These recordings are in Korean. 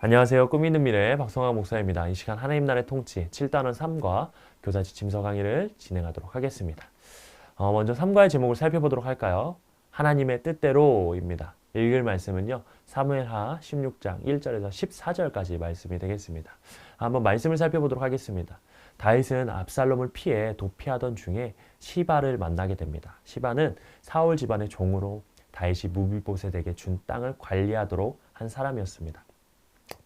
안녕하세요. 꿈 있는 미래의 박성환 목사입니다. 이 시간 하나님 나라의 통치 7단원 3과 교사 지침서 강의를 진행하도록 하겠습니다. 먼저 3과의 제목을 살펴보도록 할까요? 하나님의 뜻대로입니다. 읽을 말씀은요. 사무엘하 16장 1절에서 14절까지 말씀이 되겠습니다. 한번 말씀을 살펴보도록 하겠습니다. 다윗은 압살롬을 피해 도피하던 중에 시바를 만나게 됩니다. 시바는 사울 집안의 종으로 다윗이 무비보셋에게 준 땅을 관리하도록 한 사람이었습니다.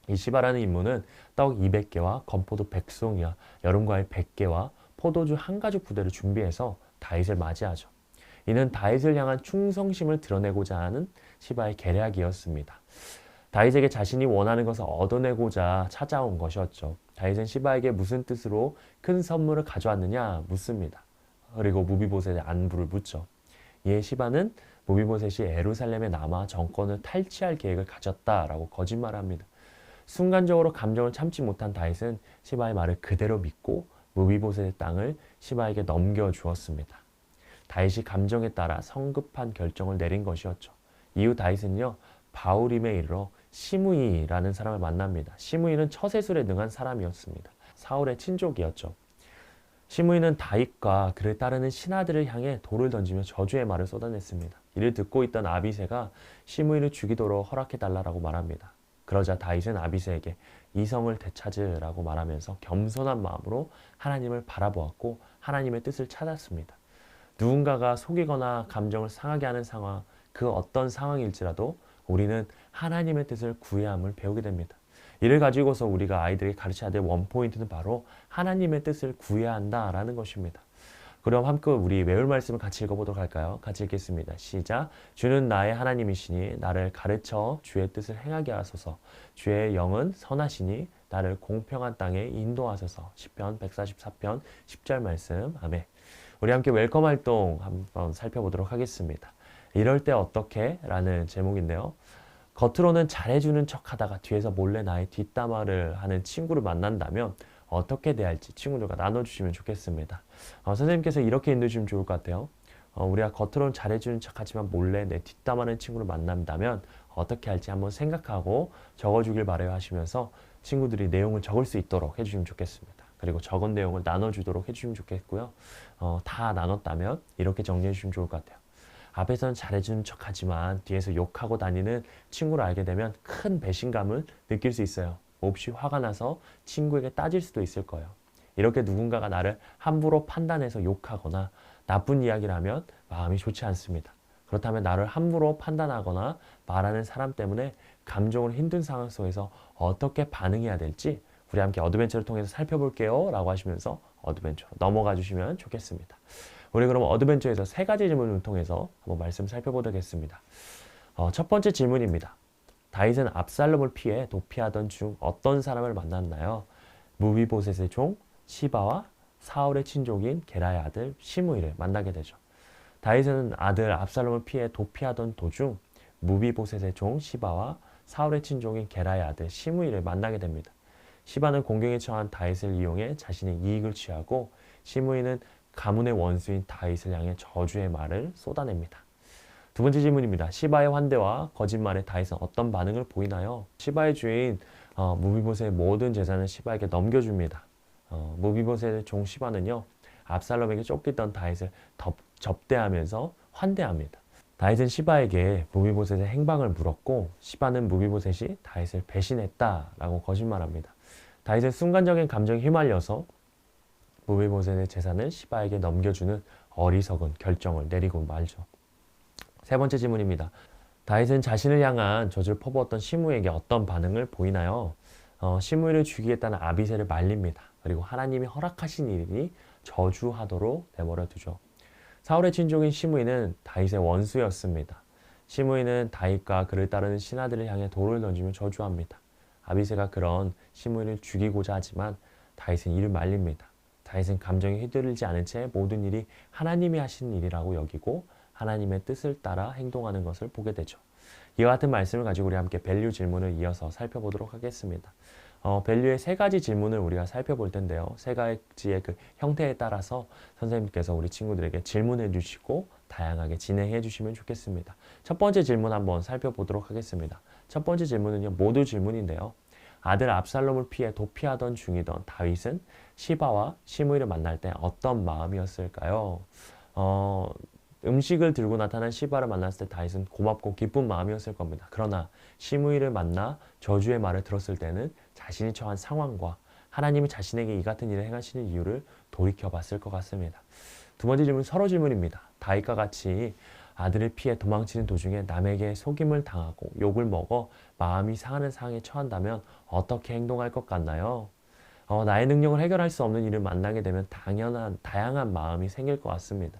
이 시바라는 인물은 떡 200개와 건포도 100송이와 여름과일 100개와 포도주 한 가죽 부대를 준비해서 다윗을 맞이하죠. 이는 다윗을 향한 충성심을 드러내고자 하는 시바의 계략이었습니다. 다윗에게 자신이 원하는 것을 얻어내고자 찾아온 것이었죠. 다윗은 시바에게 무슨 뜻으로 큰 선물을 가져왔느냐 묻습니다. 그리고 무비보셋의 안부를 묻죠. 이에 시바는 무비보셋이 예루살렘에 남아 정권을 탈취할 계획을 가졌다라고 거짓말합니다. 순간적으로 감정을 참지 못한 다윗은 시바의 말을 그대로 믿고 무비보셋의 땅을 시바에게 넘겨주었습니다. 다윗이 감정에 따라 성급한 결정을 내린 것이었죠. 이후 다윗은요, 바울임에 이르러 시므이라는 사람을 만납니다. 시므이는 처세술에 능한 사람이었습니다. 사울의 친족이었죠. 시므이는 다윗과 그를 따르는 신하들을 향해 돌을 던지며 저주의 말을 쏟아냈습니다. 이를 듣고 있던 아비새가 시므이를 죽이도록 허락해달라고 말합니다. 그러자 다윗은 아비새에게 이성을 되찾으라고 말하면서 겸손한 마음으로 하나님을 바라보았고 하나님의 뜻을 찾았습니다. 누군가가 속이거나 감정을 상하게 하는 상황, 그 어떤 상황일지라도 우리는 하나님의 뜻을 구해야 함을 배우게 됩니다. 이를 가지고서 우리가 아이들에게 가르쳐야 될 원포인트는 바로 하나님의 뜻을 구해야 한다라는 것입니다. 그럼 함께 우리 외울 말씀을 같이 읽어보도록 할까요? 같이 읽겠습니다. 시작. 주는 나의 하나님이시니 나를 가르쳐 주의 뜻을 행하게 하소서. 주의 영은 선하시니 나를 공평한 땅에 인도하소서. 시편 144편 10절 말씀. 아멘. 우리 함께 웰컴 활동 한번 살펴보도록 하겠습니다. 이럴 때 어떻게? 라는 제목인데요. 겉으로는 잘해주는 척하다가 뒤에서 몰래 나의 뒷담화를 하는 친구를 만난다면 어떻게 대할지 친구들과 나눠주시면 좋겠습니다. 선생님께서 이렇게 인도해주시면 좋을 것 같아요. 우리가 겉으로는 잘해주는 척하지만 몰래 내 뒷담화하는 친구를 만난다면 어떻게 할지 한번 생각하고 적어주길 바라요 하시면서 친구들이 내용을 적을 수 있도록 해주시면 좋겠습니다. 그리고 적은 내용을 나눠주도록 해주시면 좋겠고요. 다 나눴다면 이렇게 정리해 주시면 좋을 것 같아요. 앞에서는 잘해주는 척하지만 뒤에서 욕하고 다니는 친구를 알게 되면 큰 배신감을 느낄 수 있어요. 몹시 화가 나서 친구에게 따질 수도 있을 거예요. 이렇게 누군가가 나를 함부로 판단해서 욕하거나 나쁜 이야기를 하면 마음이 좋지 않습니다. 그렇다면 나를 함부로 판단하거나 말하는 사람 때문에 감정으로 힘든 상황 속에서 어떻게 반응해야 될지 우리 함께 어드벤처를 통해서 살펴볼게요 라고 하시면서 어드벤처로 넘어가 주시면 좋겠습니다. 우리 그럼 어드벤처에서 세 가지 질문을 통해서 한번 말씀 살펴보도록 하겠습니다. 첫 번째 질문입니다. 다윗은 압살롬을 피해 도피하던 중 어떤 사람을 만났나요? 무비보셋의 종 시바와 사울의 친족인 게라의 아들 시므이를 만나게 되죠. 다윗은 아들 압살롬을 피해 도피하던 도중 무비보셋의 종 시바와 사울의 친족인 게라의 아들 시므이를 만나게 됩니다. 시바는 공경에 처한 다윗을 이용해 자신의 이익을 취하고 시므이는 가문의 원수인 다윗을 향해 저주의 말을 쏟아냅니다. 두 번째 질문입니다. 시바의 환대와 거짓말에 다윗은 어떤 반응을 보이나요? 시바의 주인 무비보셋의 모든 재산을 시바에게 넘겨줍니다. 무비보셋의 종 시바는요. 압살롬에게 쫓기던 다윗을 접대하면서 환대합니다. 다윗은 시바에게 무비보셋의 행방을 물었고 시바는 무비보셋이 다윗을 배신했다라고 거짓말합니다. 다윗은 순간적인 감정에 휘말려서 무비보셋의 재산을 시바에게 넘겨주는 어리석은 결정을 내리고 말죠. 세 번째 질문입니다. 다윗은 자신을 향한 저주를 퍼부었던 시므이에게 어떤 반응을 보이나요? 시므이를 죽이겠다는 아비새를 말립니다. 그리고 하나님이 허락하신 일이니 저주하도록 내버려 두죠. 사울의 친족인 시므이는 다윗의 원수였습니다. 시므이는 다윗과 그를 따르는 신하들을 향해 돌을 던지며 저주합니다. 아비새가 그런 시므이를 죽이고자 하지만 다윗은 이를 말립니다. 다윗은 감정에 휘둘리지 않은 채 모든 일이 하나님이 하신 일이라고 여기고 하나님의 뜻을 따라 행동하는 것을 보게 되죠. 이와 같은 말씀을 가지고 우리 함께 밸류 질문을 이어서 살펴보도록 하겠습니다. 밸류의 세 가지 질문을 우리가 살펴볼 텐데요. 세 가지의 그 형태에 따라서 선생님께서 우리 친구들에게 질문해 주시고 다양하게 진행해 주시면 좋겠습니다. 첫 번째 질문 한번 살펴보도록 하겠습니다. 첫 번째 질문은요. 모두 질문인데요. 아들 압살롬을 피해 도피하던 중이던 다윗은 시바와 시므이를 만날 때 어떤 마음이었을까요? 음식을 들고 나타난 시바를 만났을 때 다윗은 고맙고 기쁜 마음이었을 겁니다. 그러나 시므이를 만나 저주의 말을 들었을 때는 자신이 처한 상황과 하나님이 자신에게 이 같은 일을 행하시는 이유를 돌이켜봤을 것 같습니다. 두 번째 질문, 서로 질문입니다. 다윗과 같이 아들을 피해 도망치는 도중에 남에게 속임을 당하고 욕을 먹어 마음이 상하는 상황에 처한다면 어떻게 행동할 것 같나요? 나의 능력을 해결할 수 없는 일을 만나게 되면 다양한 마음이 생길 것 같습니다.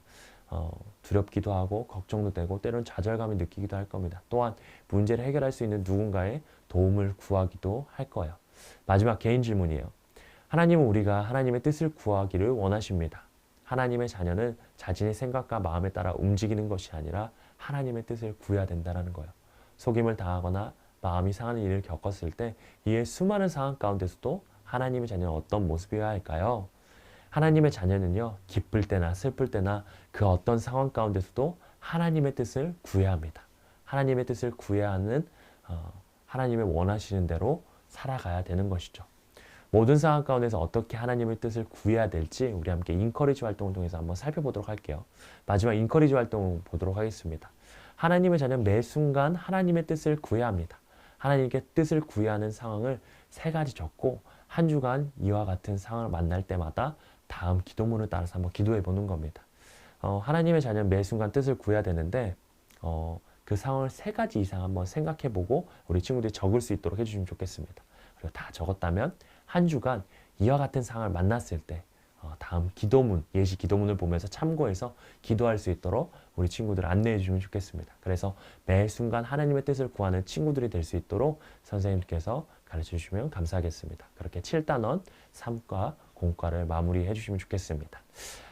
두렵기도 하고 걱정도 되고 때론 좌절감을 느끼기도 할 겁니다. 또한 문제를 해결할 수 있는 누군가의 도움을 구하기도 할 거예요. 마지막 개인 질문이에요. 하나님은 우리가 하나님의 뜻을 구하기를 원하십니다. 하나님의 자녀는 자신의 생각과 마음에 따라 움직이는 것이 아니라 하나님의 뜻을 구해야 된다는 거예요. 속임을 당하거나 마음이 상하는 일을 겪었을 때 이에 수많은 상황 가운데서도 하나님의 자녀는 어떤 모습이어야 할까요? 하나님의 자녀는요, 기쁠 때나 슬플 때나 그 어떤 상황 가운데서도 하나님의 뜻을 구해야 합니다. 하나님의 뜻을 구해야 하는 하나님의 원하시는 대로 살아가야 되는 것이죠. 모든 상황 가운데서 어떻게 하나님의 뜻을 구해야 될지 우리 함께 인커리지 활동을 통해서 한번 살펴보도록 할게요. 마지막 인커리지 활동 보도록 하겠습니다. 하나님의 자녀는 매 순간 하나님의 뜻을 구해야 합니다. 하나님께 뜻을 구해야 하는 상황을 세 가지 적고 한 주간 이와 같은 상황을 만날 때마다 다음 기도문을 따라서 한번 기도해 보는 겁니다. 하나님의 자녀는 매 순간 뜻을 구해야 되는데 그 상황을 세 가지 이상 한번 생각해 보고 우리 친구들이 적을 수 있도록 해주시면 좋겠습니다. 그리고 다 적었다면 한 주간 이와 같은 상황을 만났을 때 다음 기도문, 예시 기도문을 보면서 참고해서 기도할 수 있도록 우리 친구들 안내해 주시면 좋겠습니다. 그래서 매 순간 하나님의 뜻을 구하는 친구들이 될 수 있도록 선생님께서 가르쳐 주시면 감사하겠습니다. 그렇게 7단원 3과 공과를 마무리해 주시면 좋겠습니다.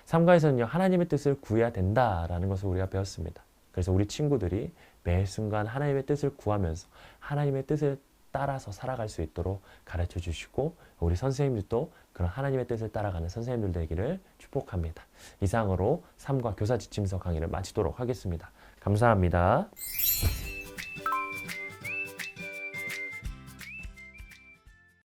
3과에서는요, 하나님의 뜻을 구해야 된다라는 것을 우리가 배웠습니다. 그래서 우리 친구들이 매 순간 하나님의 뜻을 구하면서 하나님의 뜻을 따라서 살아갈 수 있도록 가르쳐 주시고 우리 선생님들도 그런 하나님의 뜻을 따라가는 선생님들 되기를 축복합니다. 이상으로 3과 교사 지침서 강의를 마치도록 하겠습니다. 감사합니다.